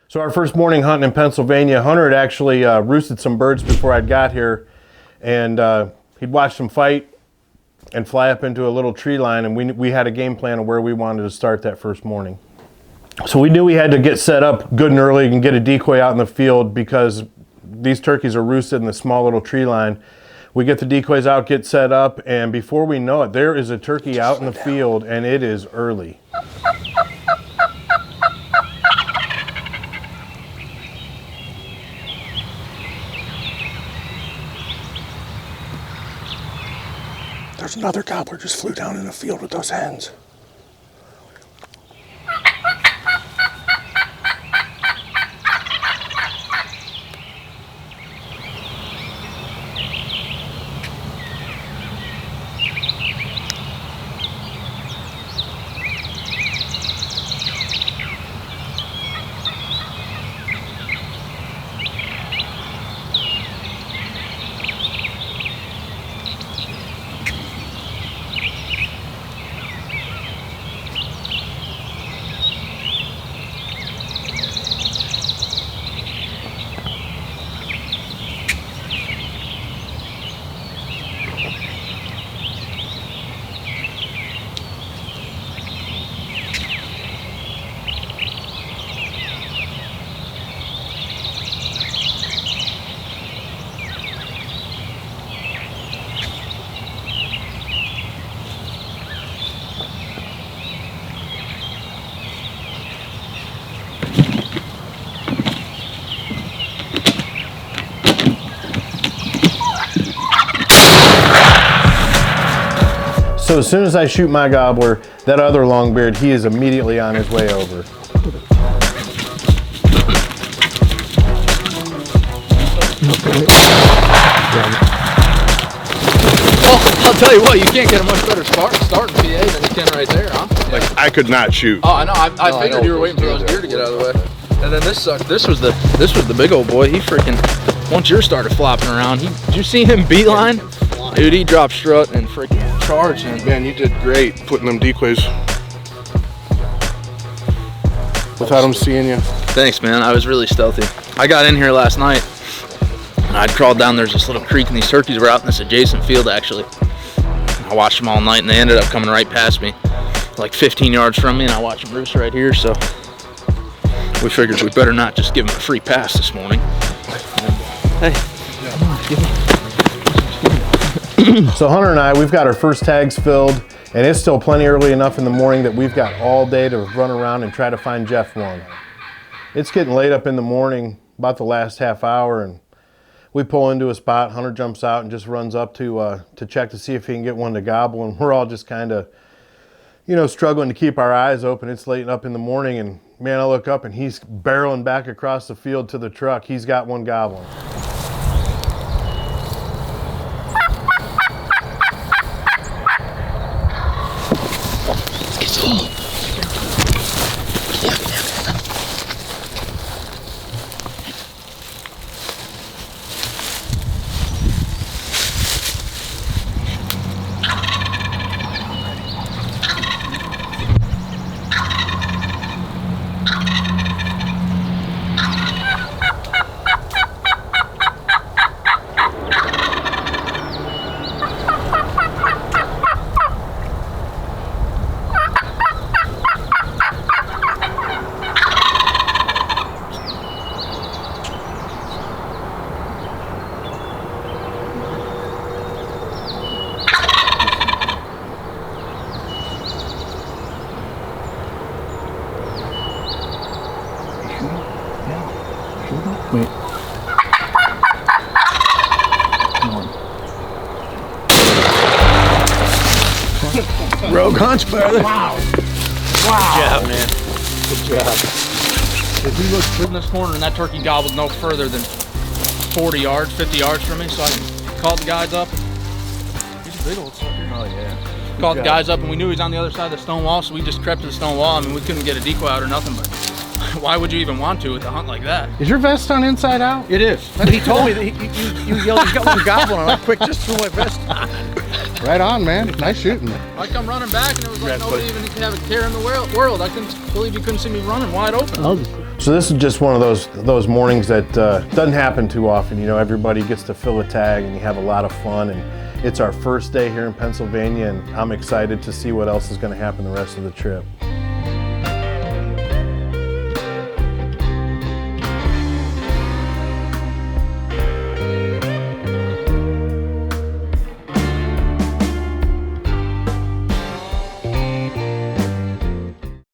So our first morning hunting in Pennsylvania, Hunter had actually roosted some birds before I'd got here, and he'd watched them fight and fly up into a little tree line, and we had a game plan of where we wanted to start that first morning. So we knew we had to get set up good and early and get a decoy out in the field because these turkeys are roosted in the small little tree line. We get the decoys out, get set up, and before we know it, there is a turkey out in the field, and it is early. There's another gobbler just flew down in the field with those hens. So as soon as I shoot my gobbler, that other longbeard, he is immediately on his way over. Well, I'll tell you what, you can't get a much better start in PA than you can right there, huh? Like, I could not shoot. Oh, I know. I figured you were waiting for those deer to get out of the way. And then this sucked. This was the big old boy. He freaking, once yours started flopping around, did you see him beeline? Dude, he dropped strut and freaking charged. And Man, you did great putting them decoys without them seeing you. thanks, man. I was really stealthy. I got in here last night and I'd crawled down. There's this little creek and these turkeys were out in this adjacent field actually. I watched them all night and they ended up coming right past me, like 15 yards from me, and I watched them roost right here. So we figured we better not just give them a free pass this morning. Hey, come on, give me. So Hunter and I, we've got our first tags filled, and it's still plenty early enough in the morning that we've got all day to run around and try to find Jeff one. It's getting late up in the morning, about the last half hour, and we pull into a spot. Hunter jumps out and just runs up to check to see if he can get one to gobble, and we're all just kind of, struggling to keep our eyes open. It's late up in the morning, and man, I look up and he's barreling back across the field to the truck. He's got one gobbling. Wait. Rogue hunch, brother. Wow. Wow. Good job, man. Good job. If we looked in this corner and that turkey gobbled no further than 40 yards, 50 yards from me, so I called the guys up. He's a big old sucker. Oh, yeah. Called the guys up, and we knew he was on the other side of the stone wall, so we just crept to the stone wall. I mean, we couldn't get a decoy out or nothing, but why would you even want to with a hunt like that? Is your vest on inside out? It is. He told me that you yelled, "You got one gobbling!" I'm like, quick, just threw my vest on. Right on, man. Nice shooting. I come running back, and it was like nobody even could have a care in the world. I couldn't believe you couldn't see me running wide open. So this is just one of those mornings that doesn't happen too often. You know, everybody gets to fill a tag and you have a lot of fun, and it's our first day here in Pennsylvania, and I'm excited to see what else is going to happen the rest of the trip.